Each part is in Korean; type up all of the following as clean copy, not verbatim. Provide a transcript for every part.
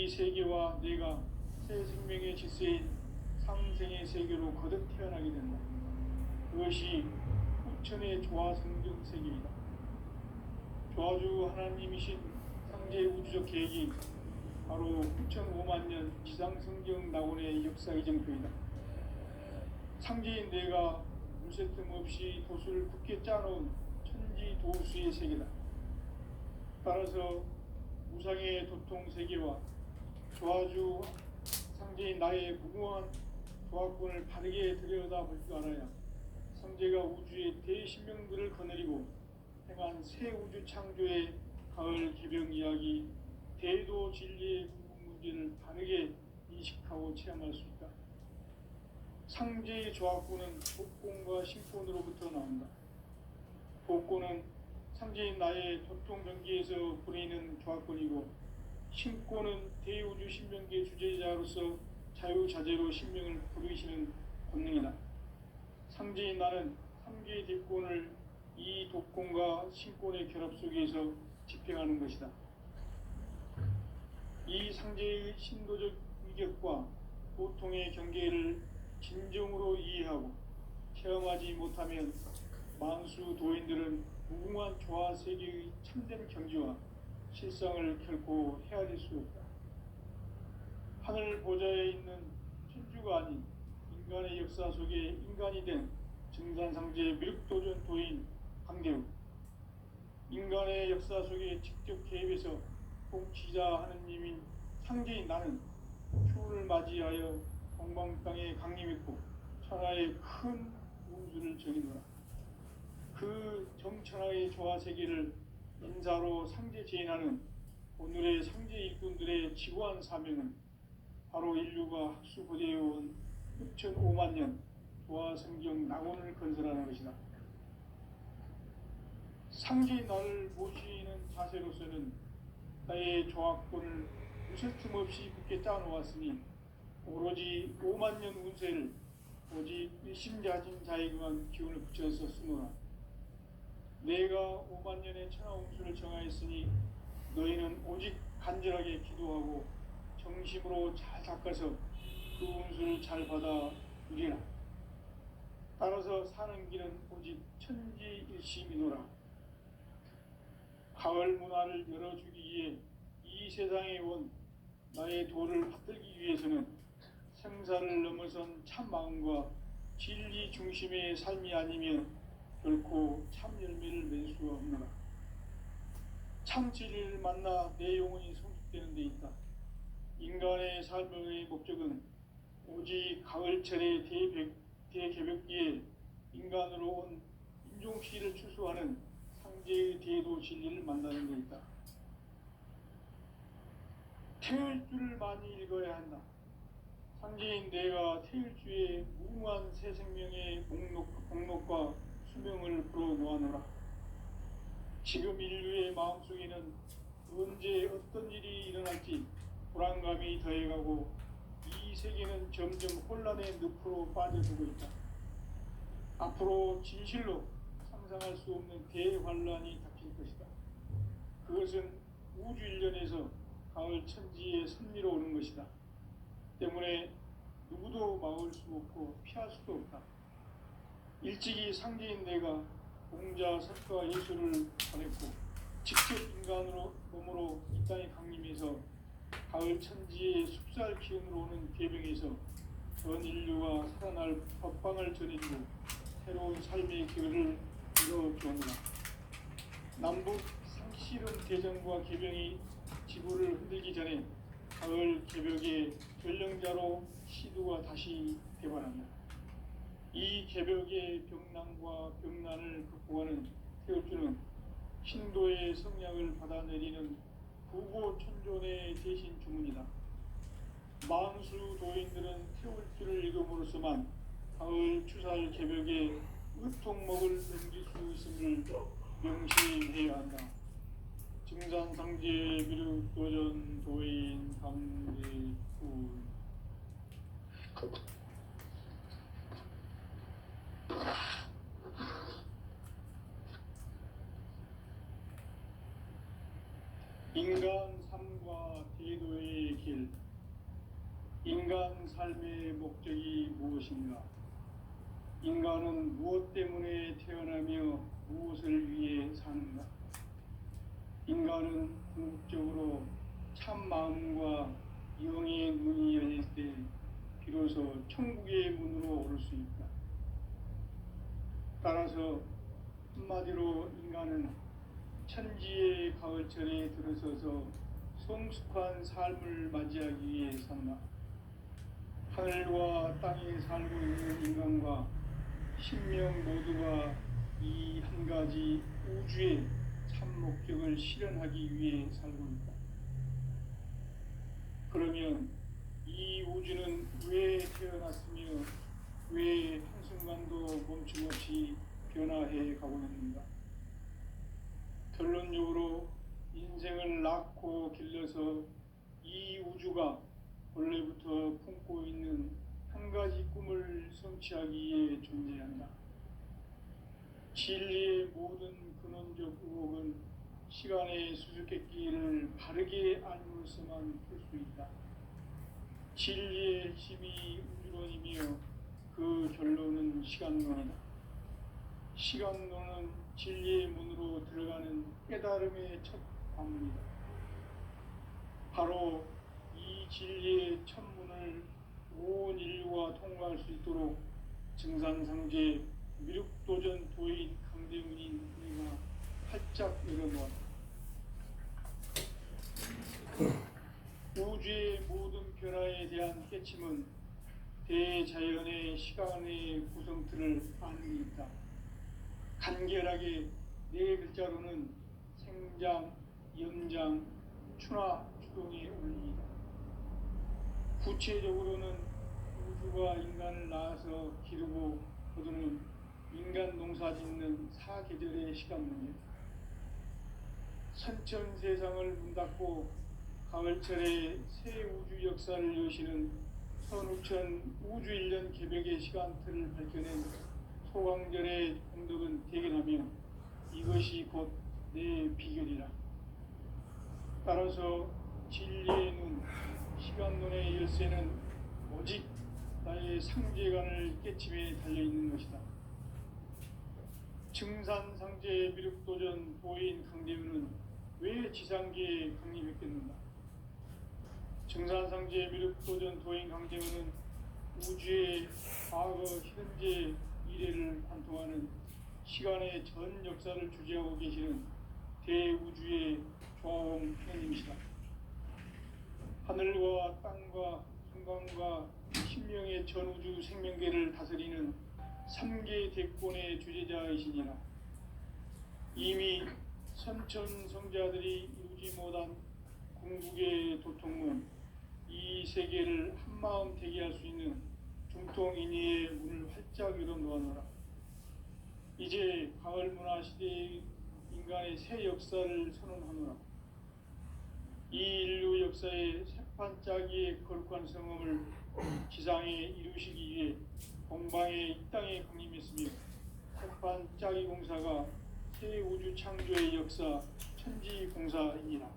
이 세계와 내가 새 생명의 질서인 상생의 세계로 거듭 태어나게 된다. 그것이 후천의 조화성경 세계이다. 조화주 하나님이신 상제의 우주적 계획이 바로 후천 5만 년 지상성경 낙원의 역사의 정표이다. 상제인 내가 물새틈 없이 도수를 굳게 짜놓은 천지 도수의 세계다. 따라서 무상의 도통 세계와 조화주 상제인 나의 무궁한 조화권을 바르게 들여다볼 줄 알아야 상제가 우주의 대신명들을 거느리고 행한 새 우주 창조의 가을 개병 이야기, 대도 진리의 궁극 문제를 바르게 인식하고 체험할 수 있다. 상제의 조화권은 복권과 신권으로부터 나온다. 복권은 상제인 나의 도통 경계에서 부리는 조화권이고, 신권은 대우주 신명계 주제자로서 자유자재로 신명을 부르시는 권능이다. 상제인 나는 3개의 대권을 이 독권과 신권의 결합 속에서 집행하는 것이다. 이 상제의 신도적 위격과 고통의 경계를 진정으로 이해하고 체험하지 못하면 만수 도인들은 무궁한 조화 세계의 참된 경지와 실상을 결코 헤아릴 수 없다. 하늘 보좌에 있는 천주가 아닌 인간의 역사 속에 인간이 된 증산상제의 미륵도전 도인 강대욱, 인간의 역사 속에 직접 개입해서 통치자 하느님인 상제인 나는 추운을 맞이하여 동방 땅에 강림했고 천하의 큰 운수를 정의노라. 그 정천하의 조화 세계를 인사로 상제 제인하는 오늘의 상제 일꾼들의 지구한 사명은 바로 인류가 학수고대해온 6,5만 년 조화 성경 낙원을 건설하는 것이다. 상제인 나를 모시는 자세로서는 나의 조화권을 무쇠틈 없이 굳게 짜놓았으니 오로지 5만 년 운세를 오직 일심자진 자에게만 기운을 붙여서 쓰노라. 내가 5만 년의 천하 운수를 정하였으니 너희는 오직 간절하게 기도하고 정심으로 잘 닦아서 그 운수를 잘 받아 누리라. 따라서 사는 길은 오직 천지일심이노라. 가을 문화를 열어주기 위해 이 세상에 온 나의 도를 받들기 위해서는 생사를 넘어선 참 마음과 진리 중심의 삶이 아니면 결코 참 열매를 맺을 수가 없노라. 참 진리를 만나 내 영혼이 성숙되는 데 있다. 인간의 삶의 목적은 오직 가을철의 대개벽기에 인간으로 온 인종시를 추수하는 상제의 대도 진리를 만나는 데 있다. 태일주를 많이 읽어야 한다. 상제인 내가 태일주의 무궁한 새 생명의 목록과 수명을 불어놓아노라. 지금 인류의 마음속에는 언제 어떤 일이 일어날지 불안감이 더해가고 이 세계는 점점 혼란의 늪으로 빠져들고 있다. 앞으로 진실로 상상할 수 없는 대환란이 닥칠 것이다. 그것은 우주 일련에서 가을 천지에 선미로 오는 것이다. 때문에 누구도 막을 수 없고 피할 수도 없다. 일찍이 상제인 내가 공자, 석가, 예수를 보냈고 직접 인간으로 몸으로 이 땅에 강림해서 가을 천지의 숲살 기운으로 오는 계병에서 전 인류가 살아날 법방을 전해주고 새로운 삶의 기회를 이뤄주었노라. 남북 상실은 대전과 계병이 지구를 흔들기 전에 가을 개벽의 전령자로 시두가 다시 개발한다. 이 개벽의 병난과 병난을 극복하는 태울주는 신도의 성약을 받아내리는 부고천존의 대신 주문이다. 만수 도인들은 태울주를 읽음으로써만 가을 추살 개벽의 의통목을 넘길 수 있음을 명시해야 한다. 증산상제 미륵도전 도인 강대훈. 인간 삶과 대도의 길. 인간 삶의 목적이 무엇인가? 인간은 무엇 때문에 태어나며 무엇을 위해 사는가? 인간은 궁극적으로 참 마음과 영의 문이 열릴 때 비로소 천국의 문으로 오를 수 있다. 따라서 한마디로 인간은 천지의 가을철에 들어서서 성숙한 삶을 맞이하기 위해 산다. 하늘과 땅에 살고 있는 인간과 신명 모두가 이 한 가지 우주의 참 목적을 실현하기 위해 살고 있다. 그러면 이 우주는 왜 태어났으며 왜 한순간도 멈춤없이 변화해 가고 있는가? 결론적으로 인생을 낳고 길러서 이 우주가 원래부터 품고 있는 한 가지 꿈을 성취하기 위해 존재한다. 진리의 모든 근원적 의혹은 시간의 수수께끼를 바르게 알므로서만 풀 수 있다. 진리의 핵심이 우주론이며 그 결론은 시간론이다. 시간론은 진리의 문으로 들어가는 깨달음의 첫 관문이다. 바로 이 진리의 첫 문을 온 인류가 통과할 수 있도록 증산상제 미륵도전 도인 강대문인 우리가 활짝 열어놓았다. 우주의 모든 변화에 대한 깨침은 대자연의 시간의 구성틀을 아는 데 있다. 간결하게 네 글자로는 생장, 연장, 추나 추동의 원리이다. 구체적으로는 우주가 인간을 낳아서 기르고 거두는 인간 농사짓는 사계절의 시간문이다. 선천 세상을 문 닫고 가을철에 새 우주 역사를 여시는 선우천 우주 1년 개벽의 시간틀을 밝혀낸 소강절의 공덕은 대견하며 이것이 곧 내 비결이라. 따라서 진리의 눈, 시간론의 열쇠는 오직 나의 상제관을 깨침에 달려있는 것이다. 증산상제 미륵도전 도인 강대문은 왜 지상계에 강림했겠는가? 증산상제 미륵도전 도인 강대문은 우주의 과거, 현재, 미래를 관통하는 시간의 전 역사를 주재하고 계시는 대우주의 조화홍 편님이시다. 하늘과 땅과 순간과 신명의 전우주 생명계를 다스리는 3계 대권의 주제자이시니라. 이미 선천 성자들이 이루지 못한 궁극의 도통문, 이 세계를 한마음 대기할 수 있는 중통인의의 문을 활짝 열어놓아노라. 이제 가을 문화 시대의 인간의 새 역사를 선언하노라. 이 인류 역사의 새판짜기의 거룩한 성험을 지상에 이루시기 위해 공방에 이 땅에 강림했으며 새판짜기 공사가 새 우주 창조의 역사 천지공사이니라.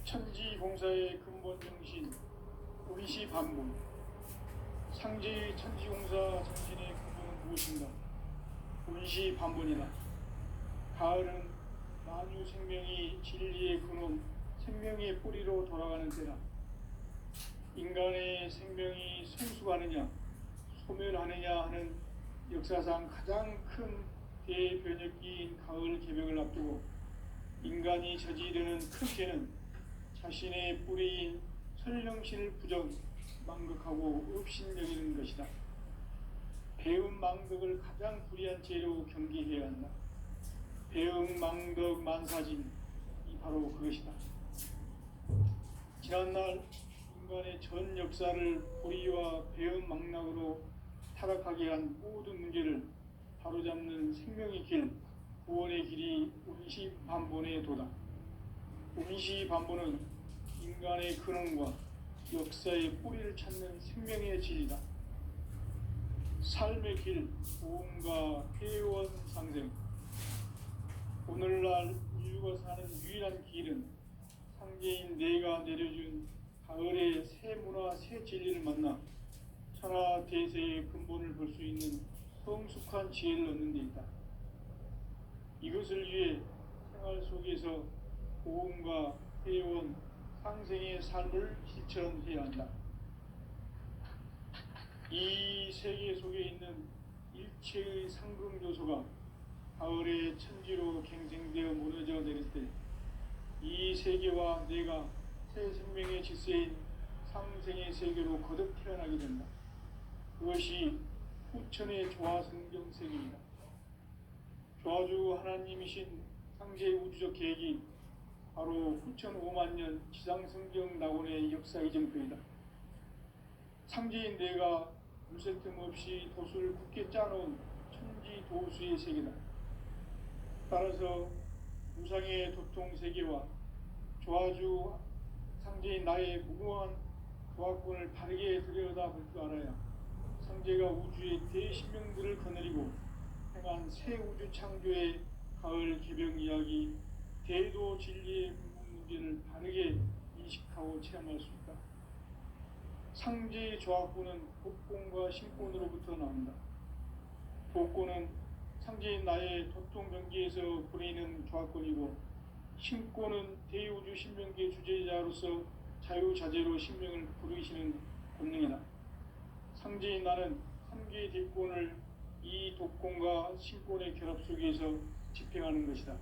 천지공사의 근본 정신 운시반문. 상제의 천지공사 정신의 근본은 무엇인가? 운시반문이다. 가을은 만유 생명이 진리의 근원, 생명의 뿌리로 돌아가는 때다. 인간의 생명이 성숙하느냐, 소멸하느냐 하는 역사상 가장 큰 대변혁기인 가을 개벽을 앞두고 인간이 저지르는 큰 죄는 자신의 뿌리인 설령신을 부정, 망극하고 업신여기는 것이다. 배음 망덕을 가장 불의한 죄로 경계해야 한다. 배음 망덕 만사진, 이 바로 그것이다. 지난날 인간의 전 역사를 불의와 배음 망락으로 타락하게 한 모든 문제를 바로잡는 생명의 길, 구원의 길이 운시반본의 도다. 운시반본은 인간의 근원과 역사의 뿌리를 찾는 생명의 진리다. 삶의 길, 보험과 회원 상생. 오늘날 인류가 사는 유일한 길은 상제인 내가 내려준 가을의 새 문화, 새 진리를 만나 천하 대세의 근본을 볼 수 있는 성숙한 지혜를 얻는 데 있다. 이것을 위해 생활 속에서 고음과 회원, 상생의 삶을 실천해야 한다. 이 세계 속에 있는 일체의 상금 요소가 가을의 천지로 갱생되어 무너져 내릴 때 이 세계와 내가 새 생명의 질서인 상생의 세계로 거듭 태어나게 된다. 그것이 후천의 조화성경 세계이다. 조화주 하나님이신 상제의 우주적 계획이 바로 후천 5만 년 지상성경 낙원의 역사 이정표이다. 상제인 내가 물샐 틈 없이 도수를 굳게 짜놓은 천지 도수의 세계다. 따라서 무상의 도통 세계와 조화주 상제인 나의 무궁한 조화권을 바르게 들여다볼 줄 알아야 상제가 우주의 대신명들을 거느리고 행한 새 우주 창조의 가을 개병 이야기, 대도 진리의 문제를 바르게 인식하고 체험할 수 있다. 상제의 조화권은 복권과 신권으로부터 나온다. 복권은 상제인 나의 도통병기에서 부리는 조화권이고, 신권은 대우주 신명기의 주제자로서 자유자재로 신명을 부르시는 권능이다. 상제인 나는 3개의 대권을 이 독권과 신권의 결합 속에서 집행하는 것이다.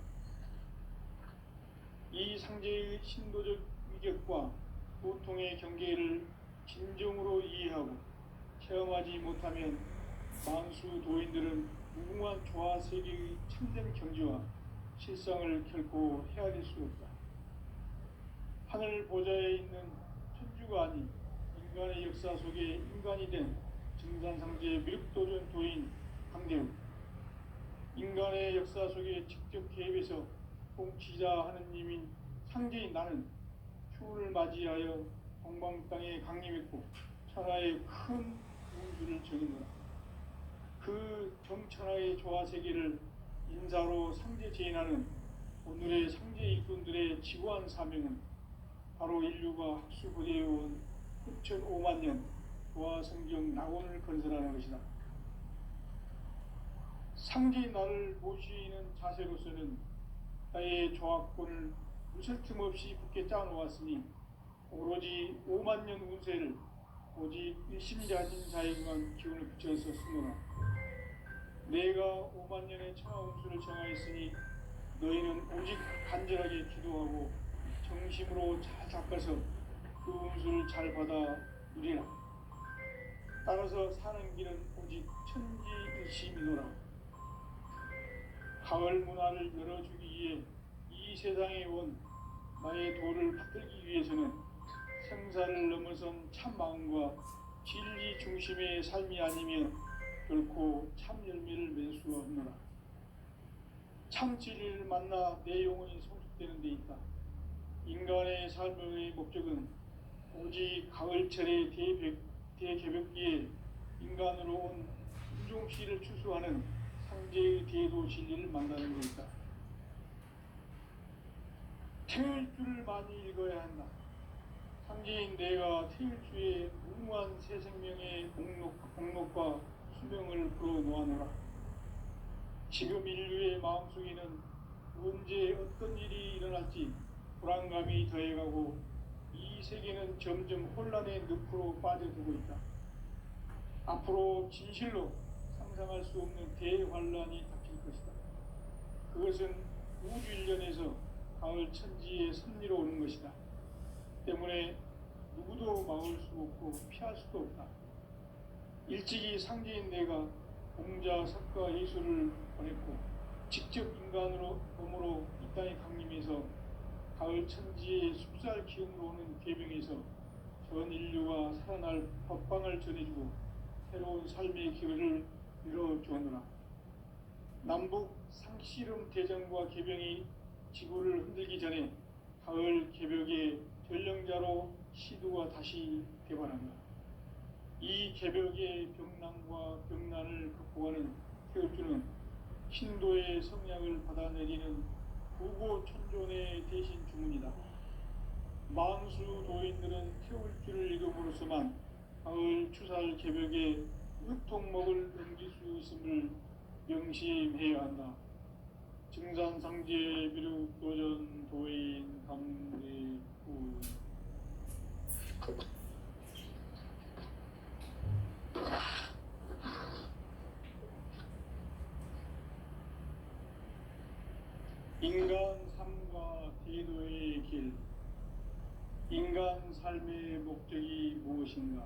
이 상제의 신도적 위격과 도통의 경계를 진정으로 이해하고 체험하지 못하면 만수 도인들은 무궁한 조화 세계의 참된 경지와 실상을 결코 헤아릴 수 없다. 하늘 보좌에 있는 천주가 아닌 인간의 역사 속에 인간이 된 증산상제의 미륵도전 도인 강대우, 인간의 역사 속에 직접 개입해서 통치자 하느님인 상제인 나는 추운을 맞이하여 동방 땅에 강림했고 천하의 큰 우주를 정의노라. 그 정천하의 조화 세계를 인사로 상제 제인하는 오늘의 상제 일꾼들의 지구한 사명은 바로 인류가 학수고대해온 후천 5만 년 조화 성경 낙원을 건설하는 것이다. 상제인 나를 모시는 자세로서는 나의 조화권을 무설 틈 없이 굳게 짜놓았으니 오로지 5만 년 운세를 오직 일심자진 자에게만 기운을 붙여서 쓰노라. 내가 5만 년의 천하 운수를 정하였으니 너희는 오직 간절하게 기도하고 정심으로 잘 닦아서 그 운수를 잘 받아 누리라. 따라서 사는 길은 오직 천지일심이노라. 가을 문화를 열어주기 위해 이 세상에 온 나의 도를 받들기 위해서는 생사를 넘어선 참 마음과 진리 중심의 삶이 아니면 결코 참 열매를 맺을 수가 없노라. 참 진리를 만나 내 영혼이 성숙되는 데 있다. 인간의 삶의 목적은 오직 가을철의 대개벽기에 인간으로 온 인종씨를 추수하는 상제의 대도 진리를 만나는 것이다. 태일주를 많이 읽어야 한다. 상제인 내가 태일주의 무궁한 새 생명의 목록과 수명을 불어놓아노라. 지금 인류의 마음속에는 언제 어떤 일이 일어날지 불안감이 더해가고 이 세계는 점점 혼란의 늪으로 빠져들고 있다. 앞으로 진실로 상상할 수 없는 대환란이 닥칠 것이다. 그것은 우주 일련에서 가을 천지의 섭리로 오는 것이다. 때문에 누구도 막을 수 없고 피할 수도 없다. 일찍이 상제인 내가 공자, 석가, 예수를 보냈고 직접 인간으로 몸으로 이 땅에 강림해서 가을 천지의 숲살 기운으로 오는 계명에서 전 인류가 살아날 법방을 전해주고 새로운 삶의 기회를 열어주었노라. 남북 상씨름 대전과 개병이 지구를 흔들기 전에 가을 개벽의 전령자로 시도가 다시 개발한다. 이 개벽의 병난과 병난을 극복하는 태울주는 신도의 성량을 받아내리는 부고천존의 대신 주문이다. 만수 도인들은 태울 줄을 이름으로서만 가을 추살 개벽에 육통목을 넘길 수 있음을 명심해야 한다. 증산상제 비록 도전 도인 감대우. 인간 삶과 대도의 길. 인간 삶의 목적이 무엇인가?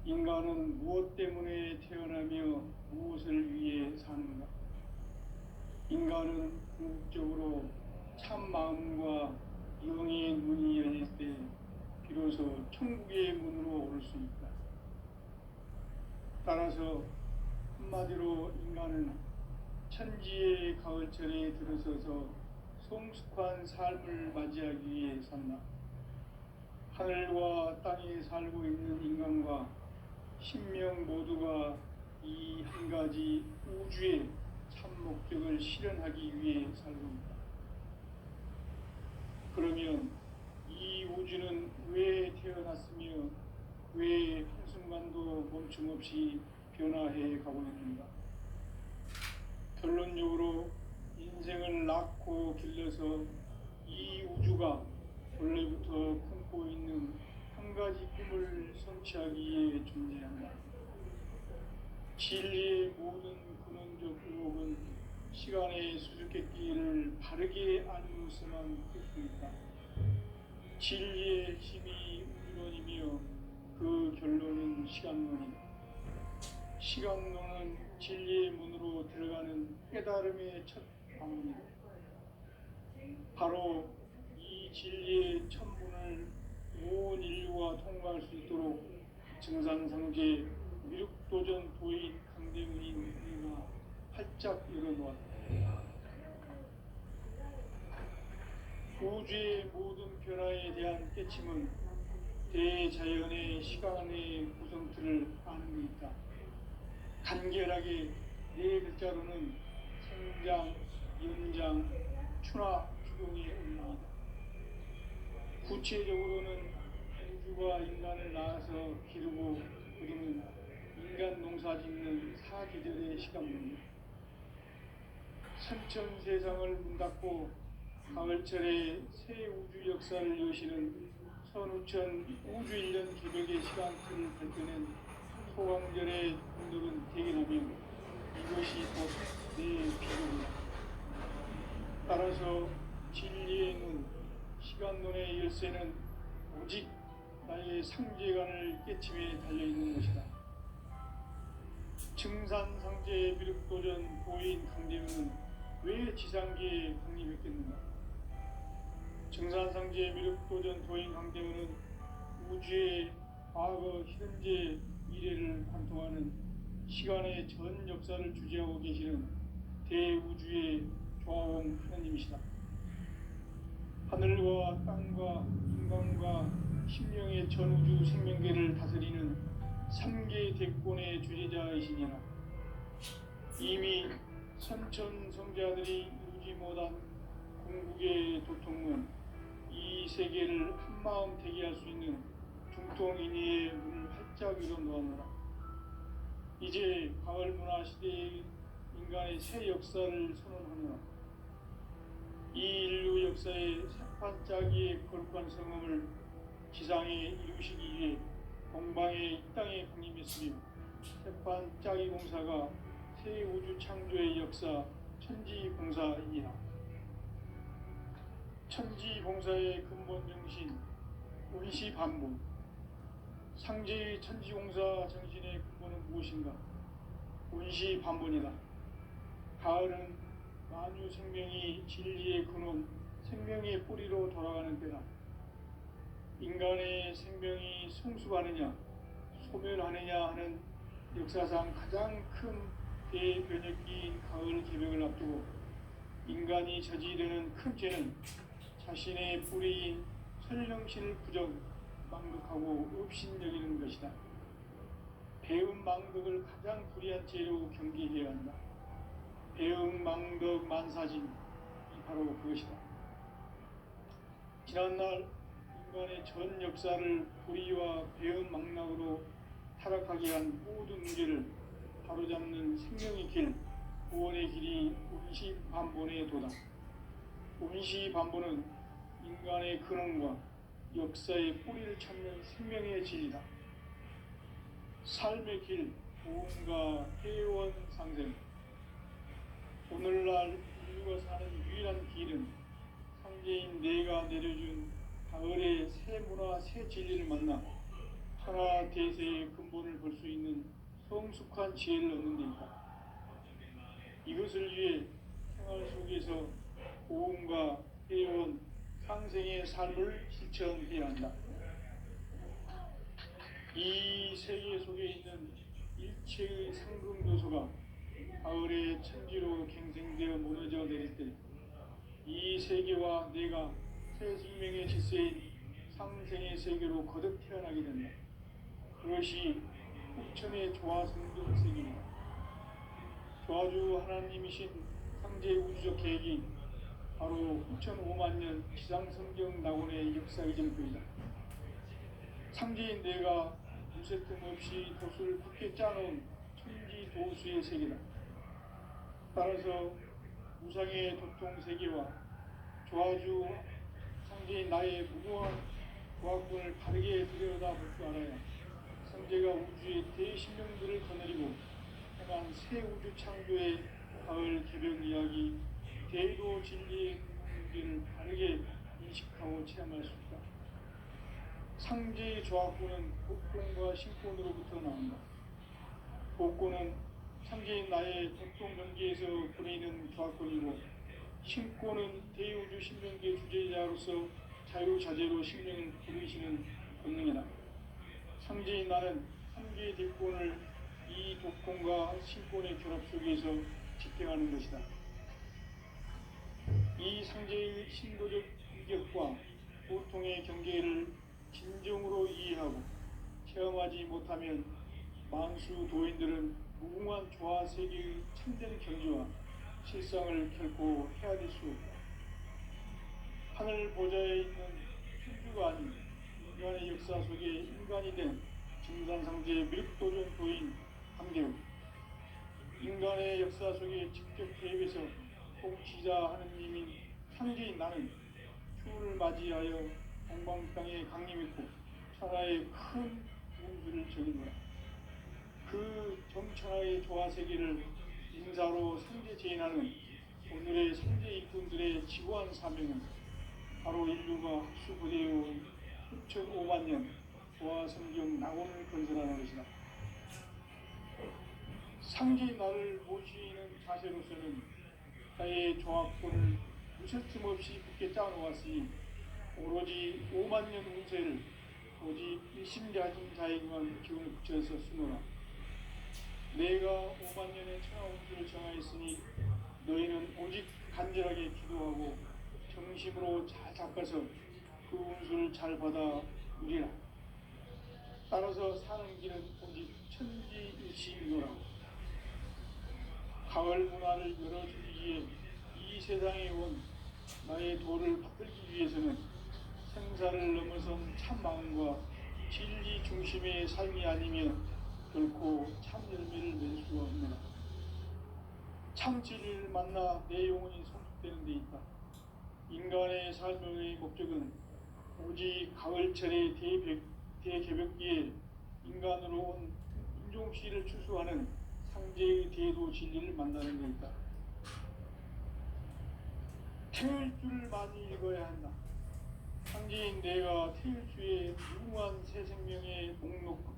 인간은 무엇 때문에 태어나며 무엇을 위해 사는가? 인간은 궁극적으로 참 마음과 영의 문이 열릴 때 비로소 천국의 문으로 오를 수 있다. 따라서 한마디로 인간은 천지의 가을철에 들어서서 성숙한 삶을 맞이하기 위해 산다. 하늘과 땅에 살고 있는 인간과 신명 모두가 이 한 가지 우주의 참 목적을 실현하기 위해 살고 있다. 그러면 이 우주는 왜 태어났으며 왜 한순간도 멈춤 없이 변화해 가고 있는가? 결론적으로 인생을 낳고 길러서 이 우주가 원래부터 품고 있는 한 가지 꿈을 성취하기 위해 존재한다. 진리의 모든 근원적 의혹은 시간의 수수께끼를 바르게 알고서만 될 수 있다. 진리의 힘이 우주론이며 그 결론은 시간론이다. 시간론은 진리의 문으로 들어가는 깨달음의 첫 방문이다. 바로 이 진리의 천문을 온 인류가 통과할 수 있도록 증산상제 미륵도전 도인 강대문이 우리가 활짝 열어놓았다. 우주의 모든 변화에 대한 깨침은 대자연의 시간의 구성틀을 아는 데 있다. 간결하게 네 글자로는 생장, 연장, 추나 추동의 의미이다. 구체적으로는 우주가 인간을 낳아서 기르고 그리는 인간 농사 짓는 사계절의 시간입니다. 선천세상을 문 닫고 가을철에 새 우주 역사를 여시는 선우천 우주일년 개벽의 시간틀을 밝혀낸 소강절의 분들은 대견하며 이것이 곧 내 비전이다. 따라서 진리의 눈, 시간론의 열쇠는 오직 나의 상제관을 깨침에 달려있는 것이다. 증산상제 미륵도전 도인 강대문은 왜 지상계에 강림했겠는가? 증산상제 미륵도전 도인 강대문은 우주의 과거, 현재, 미래를 관통하는 시간의 전 역사를 주재하고 계시는 대우주의 조화원 하나님이시다. 하늘과 땅과 인간과 신령의 전우주 생명계를 다스리는 3개 대권의 주재자이시니라. 이미 선천성자들이 이루지 못한 궁극의 도통은 이 세계를 한마음 되게 할 수 있는 중통인의의 문을 활짝 열어놓았노라. 이제 가을 문화 시대의 인간의 새 역사를 선언하노라. 이 인류 역사의 새반짝이의 거룩한 성음을 지상에 이루시기 위해 공방에 이 땅에 강림했으며 새반짝이 공사가 새 우주 창조의 역사 천지봉사이니라. 천지봉사의 근본 정신 의시반문. 상제의 천지공사 정신의 근본은 무엇인가? 의시반문이다. 가을은 만유 생명이 진리의 근원, 생명의 뿌리로 돌아가는 때다. 인간의 생명이 성숙하느냐, 소멸하느냐 하는 역사상 가장 큰 대변혁기인 가을 개벽을 앞두고 인간이 저지르는 큰 죄는 자신의 뿌리인 설령신을 부정, 망극하고 업신여기는 것이다. 배음 망덕을 가장 불의한 죄로 경계해야 한다. 배음 망덕 만사진, 이 바로 그것이다. 지난날 인간의 전 역사를 불의와 배은망락으로 타락하게 한 모든 문제를 바로잡는 생명의 길, 구원의 길이 운시반본에 도다. 운시반본은 인간의 근원과 역사의 뿌리를 찾는 생명의 진리다. 삶의 길, 구원과 회원 상생. 오늘날 인류가 사는 유일한 길은 상제인 내가 내려준 가을의 새 문화, 새 진리를 만나 하나 대세의 근본을 볼 수 있는 성숙한 지혜를 얻는 데 있다. 이것을 위해 생활 속에서 고음과 회원, 상생의 삶을 실천해야 한다. 이 세계 속에 있는 일체의 상승도소가 가을의 천지로 갱생되어 무너져 내릴 때 이 세계와 내가 새 생명의 질서인 상생의 세계로 거듭 태어나게 된다. 그것이 흑천의 조화성경 세계입니다. 조화주 하나님이신 상제 우주적 계획이 바로 9,5만 년 지상성경 낙원의 역사의 전표이다. 상제인 내가 무쇠틈 없이 도수를 굳게 짜놓은 천지 도수의 세계다. 따라서 무상의 도통 세계와 조화주 상제인 나의 무궁한 조화권을 바르게 들여다볼 줄 알아야 상제가 우주의 대신령들을 거느리고 행한 새 우주 창조의 가을 개벽 이야기, 대도 진리의 문제를 바르게 인식하고 체험할 수 있다. 상제의 조화권은 복권과 신권으로부터 나온다. 복권은 상제인 나의 도통 경계에서 부리는 조화권이고, 신권은 대우주 신명계 주제자로서 자유자재로 신명을 부르시는 권능이다. 상제인 나는 한계의 대권을 이 독권과 신권의 결합 속에서 집행하는 것이다. 이 상제의 신도적 인격과 보통의 경계를 진정으로 이해하고 체험하지 못하면 만수 도인들은 무궁한 조화 세계의 참된 경지와 실상을 결코 헤아릴 수 없다. 하늘 보좌에 있는 천주가 아닌 인간의 역사 속에 인간이 된 증산상제 밀도전 도인 함대우, 인간의 역사 속에 직접 개입해서 통치자 하느님인 상제인 나는 추우를 맞이하여 동방 땅에 강림했고 천하의 큰 운수를 적인노라. 그 정천하의 조화세계를 인사로 상제 제인하는 오늘의 상제 일꾼들의 지구한 사명은 바로 인류가 학수부대해온 6,500만 년 조화성경 낙원을 건설하는 것이다. 상제인 나를 모시는 자세로서는 나의 조화권을 무쇠틈 없이 굳게 짜놓았으니 오로지 5만 년 운세를 오직 일심가진 자에게만 기운을 붙여서 쓰노라. 내가 5만 년의 천하 운수를 정하였으니 너희는 오직 간절하게 기도하고 정심으로 잘 닦아서 그 운수를 잘 받아 누리라. 따라서 사는 길은 오직 천지일시이노라. 가을 문화를 열어주기 위해 이 세상에 온 나의 도를 받들기 위해서는 생사를 넘어선 참 마음과 진리 중심의 삶이 아니면 결코 참 열매를 낼 수가 없느라. 참 진리를 만나 내 영혼이 성숙되는 데 있다. 인간의 삶의 목적은 오직 가을철의 대개벽기에 인간으로 온 인종시를 추수하는 상제의 대도 진리를 만나는 데 있다. 태일 줄을 많이 읽어야 한다. 상제인 내가 태일주의 무궁한 새 생명의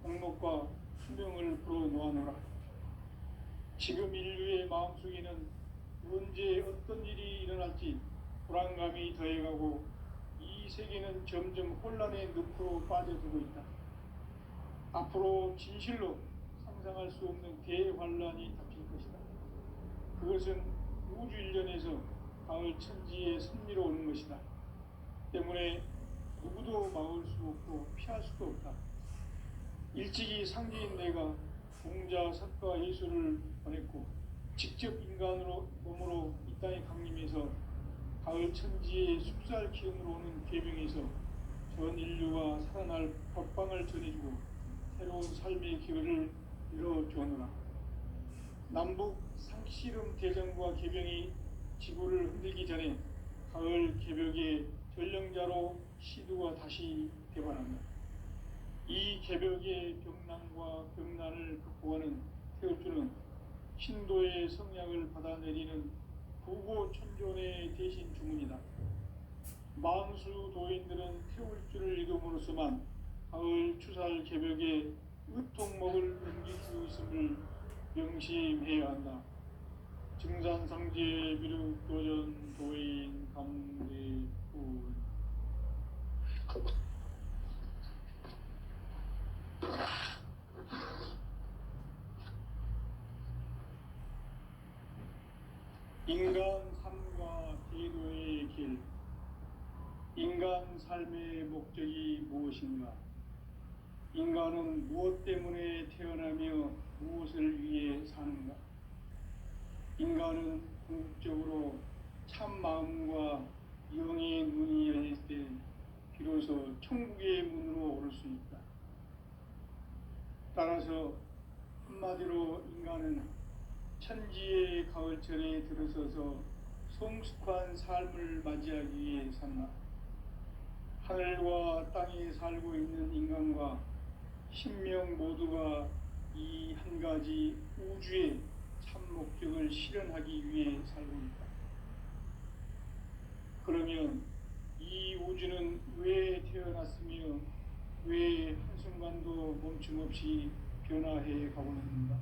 목록과 수명을 불어놓아노라. 지금 인류의 마음속에는 언제 어떤 일이 일어날지 불안감이 더해가고 이 세계는 점점 혼란의 늪으로 빠져들고 있다. 앞으로 진실로 상상할 수 없는 대환란이 닥칠 것이다. 그것은 우주 일련에서 가을 천지의 섭리로 오는 것이다. 때문에 누구도 막을 수 없고 피할 수도 없다. 일찍이 상제인 내가 공자, 석가, 예수를 보냈고 직접 인간으로 몸으로 이 땅에 강림해서 가을 천지의 숲살 기운으로 오는 계명에서 전 인류가 살아날 법방을 전해주고 새로운 삶의 기회를 열어주었노라. 남북 상씨름 대전과 개병이 지구를 흔들기 전에 가을 개벽의 전령자로 시두가 다시 되반한다. 이 개벽의 병난과 병난을 극복하는 태울주는 신도의 성약을 받아내리는 부고천존의 대신 주문이다. 망수 도인들은 태울주를 이름으로서만 가을 추살 개벽의 의통목을 넘길 수 있음을 명심해야 한다. 증산상제 미륵도전 도인 강대군. 인간 삶과 대도의 길. 인간 삶의 목적이 무엇인가? 인간은 무엇 때문에 태어나며 무엇을 위해 사는가? 인간은 궁극적으로 참 마음과 영의 눈이 열릴 때 비로소 천국의 문으로 오를 수 있다. 따라서 한마디로 인간은 천지의 가을철에 들어서서 성숙한 삶을 맞이하기 위해 산다. 하늘과 땅에 살고 있는 인간과 신명 모두가 이 한 가지 우주의 참 목적을 실현하기 위해 살고 있다. 그러면 이 우주는 왜 태어났으며 왜 한순간도 멈춤없이 변화해 가고 있는가?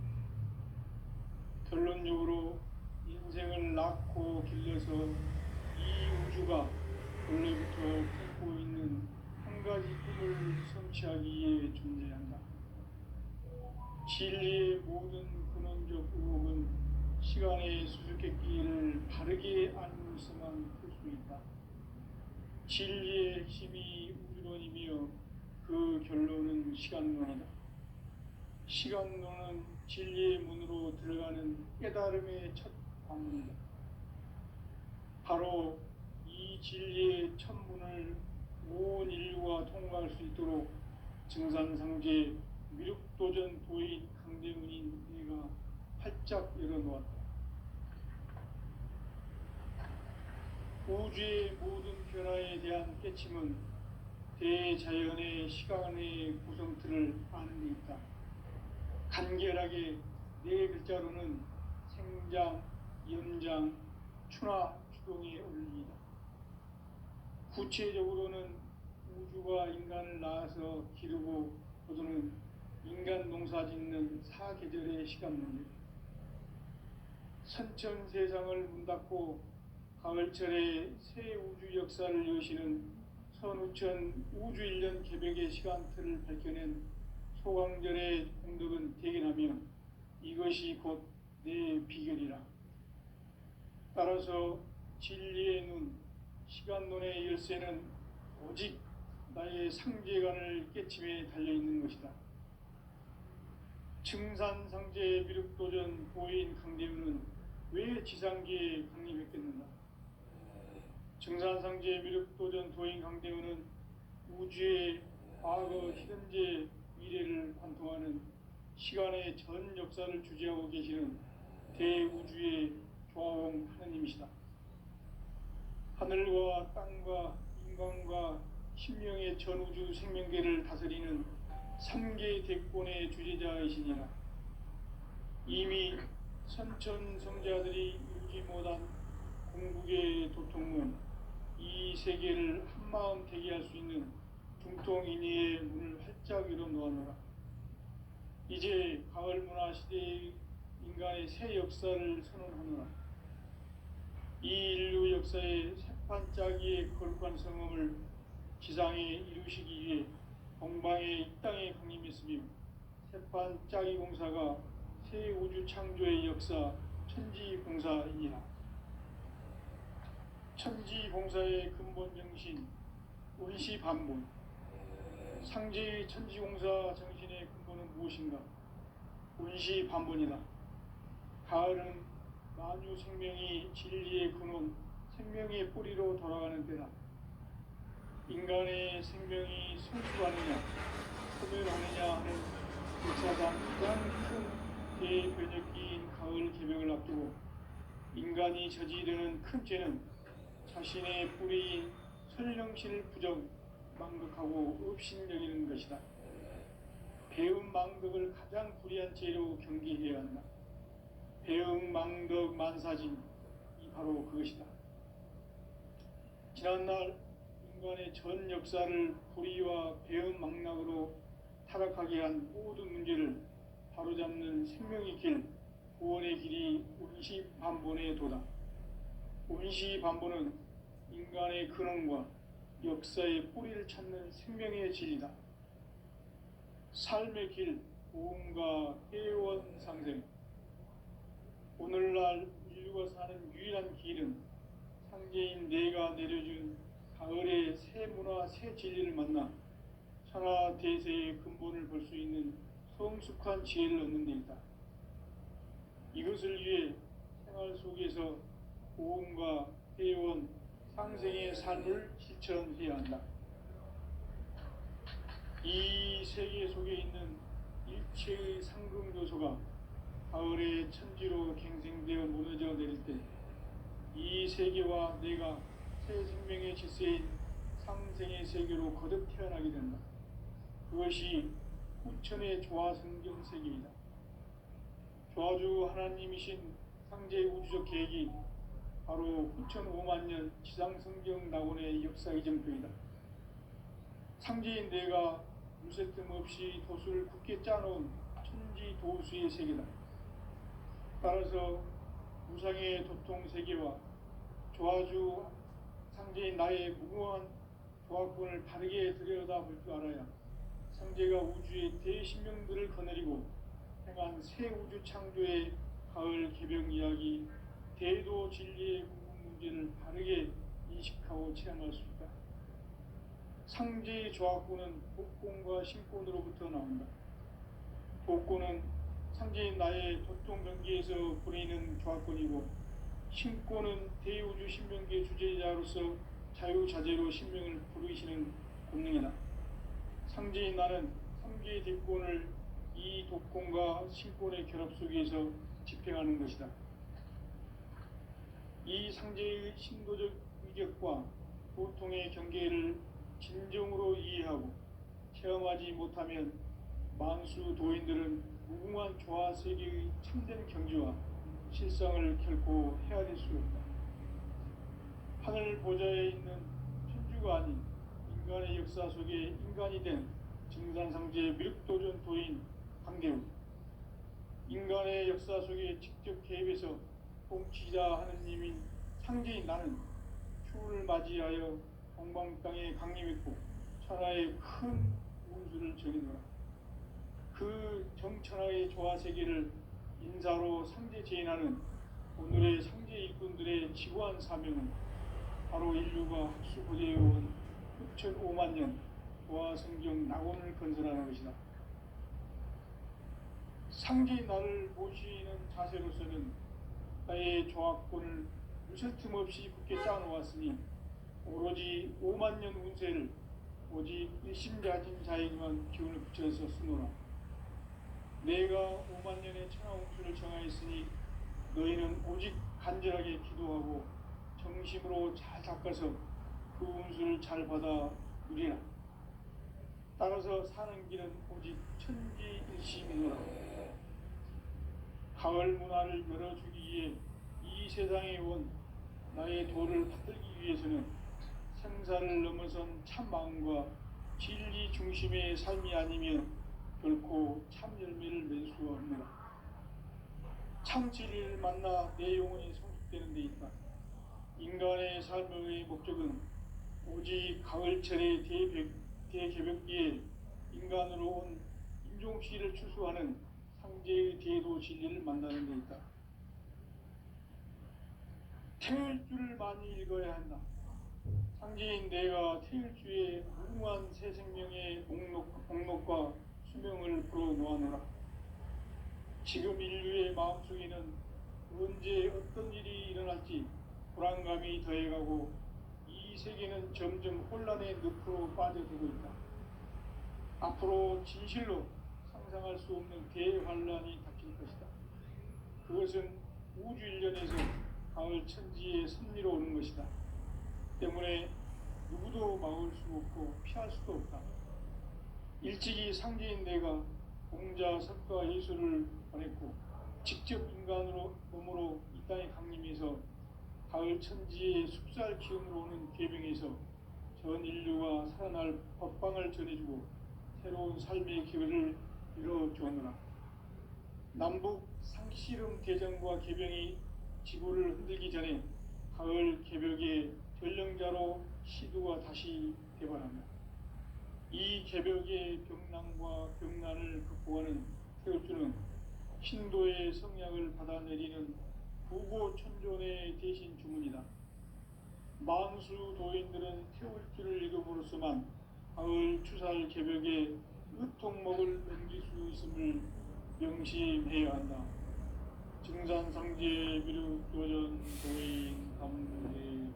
결론적으로 인생을 낳고 길러서 이 우주가 원래부터 품고 있는 한 가지 꿈을 성취하기 위해 존재한다. 진리의 모든 근원적 의혹은 시간의 수수께끼를 바르게 알면서만 풀 수 있다. 진리의 핵심이 우주론이며 그 결론은 시간론이다. 시간론은 진리의 문으로 들어가는 깨달음의 첫 관문이다. 바로 이 진리의 첫 문을 온 인류가 통과할 수 있도록 증산상제 미륵도전 도인 강대문인 내가 활짝 열어놓았다. 우주의 모든 변화에 대한 깨침은 대자연의 시간의 구성틀을 아는 데 있다. 간결하게 네 글자로는 생장, 연장, 추나 추동의 원리이다. 구체적으로는 우주가 인간을 낳아서 기르고 거두는 인간 농사 짓는 사계절의 시간문제. 선천 세상을 문 닫고 가을철에 새 우주 역사를 여시는 선우천 우주 1년 개벽의 시간틀을 밝혀낸 소강절의 공덕은 대견하며 이것이 곧 내 비결이라. 따라서 진리의 눈, 시간론의 열쇠는 오직 나의 상제관을 깨침에 달려있는 것이다. 증산상제 미륵도전 도인 강대문은 왜 지상계에 강림했겠는가? 증산상제 미륵도전 도인 강대문은 우주의 과거, 현재, 미래를 관통하는 시간의 전 역사를 주재하고 계시는 대우주의 조화원 하느님이시다. 하늘과 땅과 인간과 신명의 전우주 생명계를 다스리는 3개 대권의 주제자이시니라. 이미 선천성자들이 이루지 못한 궁극의 도통문, 이 세계를 한마음 되게 할 수 있는 중통인의의 문을 활짝 열어놓아노라. 이제 가을 문화 시대의 인간의 새 역사를 선언하노라. 이 인류 역사의 새판짜기의 거룩한 성음을 지상에 이루시기 위해 동방의 이 땅에 강림했으며 새판짜기 공사가 새 우주 창조의 역사 천지공사이니라. 천지공사의 근본 정신 원시반본. 상제의 천지공사 정신의 근본은 무엇인가? 원시반본이다. 가을은 만유 생명이 진리의 근원, 생명의 뿌리로 돌아가는 때다. 인간의 생명이 성숙하느냐 소멸하느냐 하는 역사상 가장 큰 대변혁기인 가을 개벽을 앞두고 인간이 저지르는 큰 죄는 자신의 뿌리인 선령실 부정 망극하고 업신여기는 것이다. 배음 망덕을 가장 불의한 죄로 경계해야 한다. 배음 망덕 만사진이 바로 그것이다. 지난날 인간의 전 역사를 불의와 배음 망락으로 타락하게 한 모든 문제를 바로잡는 생명의 길, 구원의 길이 운시반본의 도다. 운시반본은 인간의 근원과 역사의 뿌리를 찾는 생명의 진리다. 삶의 길, 고음과 회원 상생. 오늘날 인류가 사는 유일한 길은 상제인 내가 내려준 가을의 새 문화, 새 진리를 만나 천하 대세의 근본을 볼 수 있는 성숙한 지혜를 얻는 데 있다. 이것을 위해 생활 속에서 고음과 회원, 상생의 삶을 실천해야 한다. 이 세계 속에 있는 일체의 상금 요소가 가을의 천지로 갱생되어 무너져 내릴 때 이 세계와 내가 새 생명의 질서인 상생의 세계로 거듭 태어나게 된다. 그것이 후천의 조화성경 세계이다. 조화주 하나님이신 상제의 우주적 계획이 바로 후천 5만 년 지상성경 낙원의 역사 이정표이다. 상제인 내가 무쇠 틈 없이 도수를 굳게 짜놓은 천지 도수의 세계다. 따라서 무상의 도통 세계와 조화주 상제인 나의 무궁한 조화권을 바르게 들여다볼 줄 알아야 상제가 우주의 대신명들을 거느리고 행한 새 우주 창조의 가을 개벽 이야기, 대도 진리의 궁극 문제를 바르게 인식하고 체험할 수 있다. 상제의 조화권은 복권과 신권으로부터 나온다. 복권은 상제인 나의 도통 경계에서 보내는 조화권이고, 신권은 대우주 신명계 주제자로서 자유자재로 신명을 부르시는 권능이다. 상제인 나는 3개의 대권을 이 독권과 신권의 결합 속에서 집행하는 것이다. 이 상제의 신도적 위격과 보통의 경계를 진정으로 이해하고 체험하지 못하면 만수 도인들은 무궁한 조화 세계의 참된 경지와 실상을 결코 헤아릴 수 없다. 하늘 보좌에 있는 천주가 아닌 인간의 역사 속에 인간이 된 증산상제의 미륵도전 도인 강대우, 인간의 역사 속에 직접 개입해서 통치자 하느님인 상제인 나는 추운을 맞이하여 동방 땅에 강림했고 천하의 큰 운수를 정해놓아 그 정천하의 조화 세계를 인사로 상제 제인하는 오늘의 상제 일꾼들의 지구한 사명은 바로 인류가 학수고대해온 6,5만 년 조화 성경 낙원을 건설하는 것이다. 상제인 나를 모시는 자세로서는 나의 조화권을 무쇠 틈 없이 굳게 짜놓았으니 오로지 5만 년 운세를 오직 일심자진 자에게만 기운을 붙여서 쓰노라. 내가 5만 년의 천하 운수를 정하였으니 너희는 오직 간절하게 기도하고 정심으로 잘 닦아서 그 운수를 잘 받아 누리라. 따라서 사는 길은 오직 천지일심이노라. 가을 문화를 열어주기 위해 이 세상에 온 나의 도를 받들기 위해서는 생사를 넘어선 참 마음과 진리 중심의 삶이 아니면 결코 참 열매를 맺을 수가 없노라. 참 진리를 만나 내 영혼이 성숙되는 데 있다. 인간의 삶의 목적은 오직 가을철의 대개벽기에 인간으로 온 인종시를 추수하는 상제의 대도 진리를 만나는 데 있다. 태일주를 많이 읽어야 한다. 상제인 내가 태일주의 무궁한 새 생명의 목록과 수명을 불어놓아노라. 지금 인류의 마음속에는 언제 어떤 일이 일어날지 불안감이 더해가고 이 세계는 점점 혼란의 늪으로 빠져들고 있다. 앞으로 진실로 상상할 수 없는 대환란이 닥칠 것이다. 그것은 우주 일련에서 가을 천지의 섭리로 오는 것이다. 때문에 누구도 막을 수 없고 피할 수도 없다. 일찍이 상제인 내가 공자, 석가, 예수를 보냈고 직접 인간으로 몸으로 이 땅에 강림해서 가을 천지의 숲살 기운으로 오는 계명에서 전 인류가 살아날 법방을 전해주고 새로운 삶의 기회를 이뤄주었노라. 남북 상씨름 대전과 개병이 지구를 흔들기 전에 가을 개벽의 전령자로 시두가 다시 대발한다. 이 개벽의 병난과 병난을 극복하는 태울주는 신도의 성약을 받아내리는 부고천존의 대신 주문이다. 만수 도인들은 태울주를 읽음으로써만 가을 추살 개벽의 의통목을 넘길 수 있음을 명심해야 한다. 증산상제 미륵도전 도인 감례구.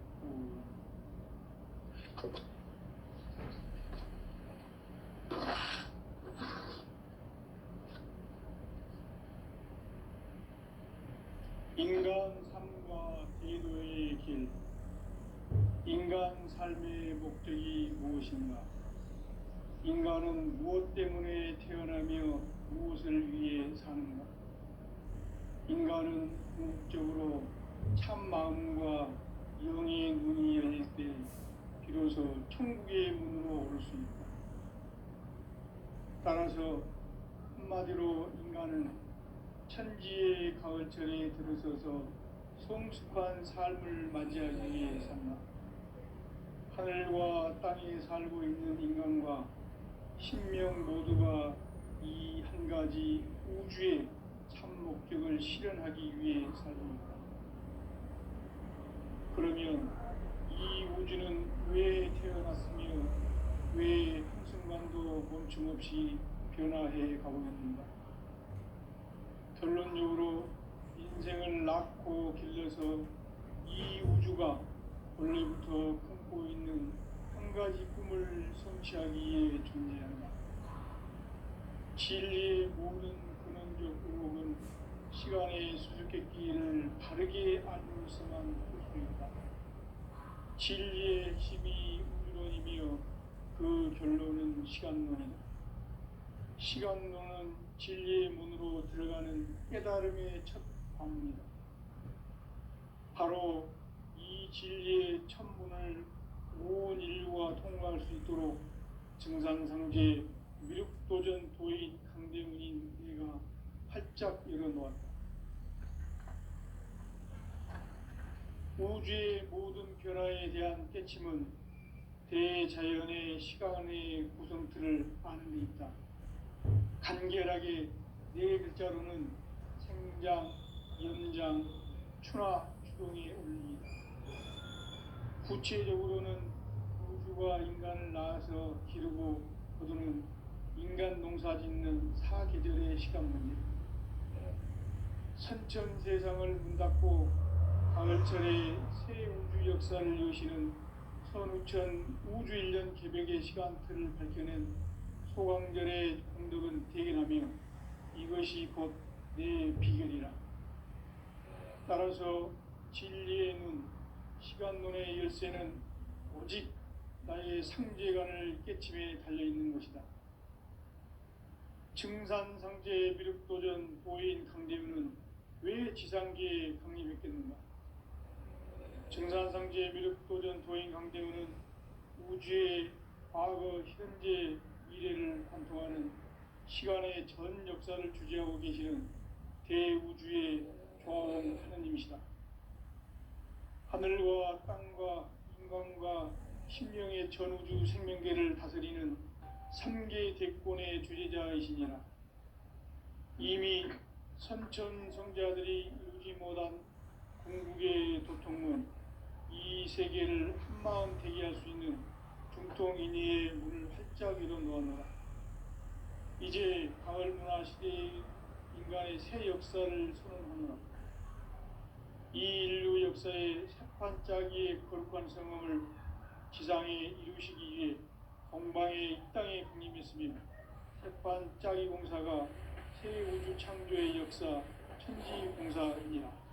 인간 삶과 대도의 길. 인간 삶의 목적이 무엇인가? 인간은 무엇 때문에 태어나며 무엇을 위해 사는가? 인간은 궁극적으로 참 마음과 영의 눈이 열릴 때 비로소 천국의 문으로 오를 수 있다. 따라서 한마디로 인간은 천지의 가을철에 들어서서 성숙한 삶을 맞이하기 위해 산다. 하늘과 땅에 살고 있는 인간과 신명 모두가 이 한 가지 우주의 참 목적을 실현하기 위해 살입니다. 그러면 이 우주는 왜 태어났으며 왜 한순간도 멈춤 없이 변화해 가고 있는가? 결론적으로 인생을 낳고 길러서 이 우주가 원래부터 품고 있는 한 가지 꿈을 성취하기 위해 존재한다. 진리의 모든 근원적 의혹은 시간의 수수께끼를 바르게 알고서만 풀 수 있다. 진리의 힘이 우주론이며 그 결론은 시간론이다. 시간론은 진리의 문으로 들어가는 깨달음의 첫 관문이다. 바로 이 진리의 첫 문을 온 인류가 통과할 수 있도록 증산상제 미륵도전 도인 강대문인 내가 활짝 열어놓았다. 우주의 모든 변화에 대한 깨침은 대자연의 시간의 구성틀을 아는 데 있다. 간결하게 네 글자로는 생장, 연장, 추나 추동의 원리이다. 구체적으로는 우주가 인간을 낳아서 기르고 거두는 인간 농사 짓는 사계절의 시간 문제. 선천 세상을 문 닫고 가을철에 새 우주 역사를 여시는 선우천 우주일년 개벽의 시간틀을 밝혀낸 소강절의 공덕은 대견하며 이것이 곧 내 비결이라. 따라서 진리의 눈, 시간론의 열쇠는 오직 나의 상제관을 깨침에 달려있는 것이다. 증산상제 미륵도전 도인 강대우는 왜 지상계에 강림했겠는가? 증산상제 미륵도전 도인 강대우는 우주의 과거, 현재, 미래를 관통하는 시간의 전 역사를 주재하고 계시는 대우주의 조화원 하느님이시다. 하늘과 땅과 인간과 신명의 전우주 생명계를 다스리는 3개 대권의 주재자이시니라. 이미 선천성자들이 이루지 못한 궁극의 도통문, 이 세계를 한마음 되게 할 수 있는 중통인의의 문을 활짝 열어놓았노라. 이제 가을 문화 시대의 인간의 새 역사를 선언하노라. 이 인류 역사의 새판짜기의 거룩한 성음을 지상에 이루시기 위해 동방에 이 땅에 군림했으며 택반 짜기 공사가 새 우주 창조의 역사 천지 공사이니라.